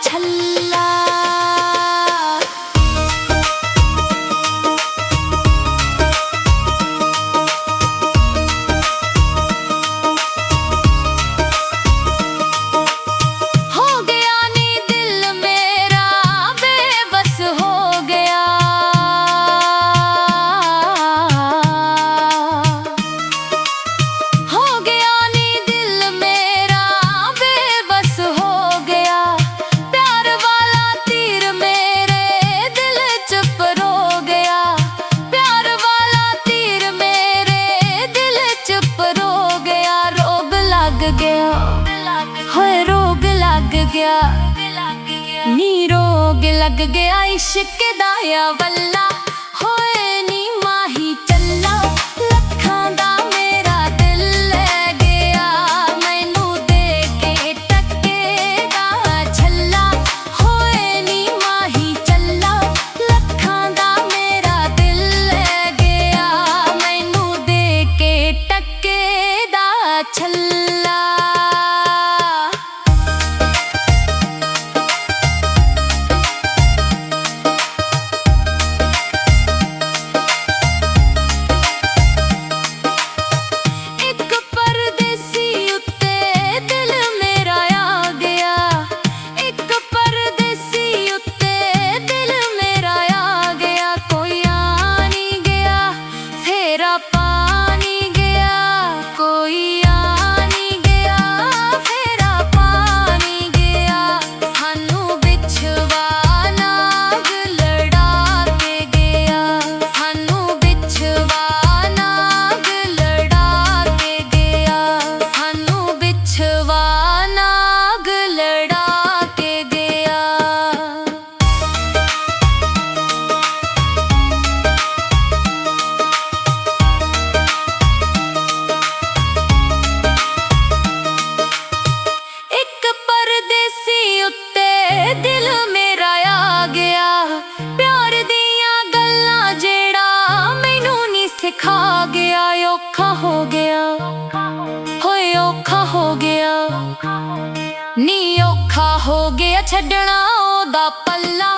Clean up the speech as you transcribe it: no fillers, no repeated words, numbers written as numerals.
छल्ला। होए रोग लग गया नी, रोग लग गया इश्क दा या वल्ला। होए नी माही चल्ला, लखां दा मेरा दिल ले गया, मैनू दे के टके दा छल्ला। होए नी माही चल्ला, लखां दा मेरा दिल ले गया, मैनू दे के टके दा छल्ला। दिल मेरा आ गया, प्यार दियां गल्लां जेड़ा मैनू नी सिखा गया। औखा हो गया होए औखा हो गया नी, औखा हो गया छड्डना ओदा पल्ला।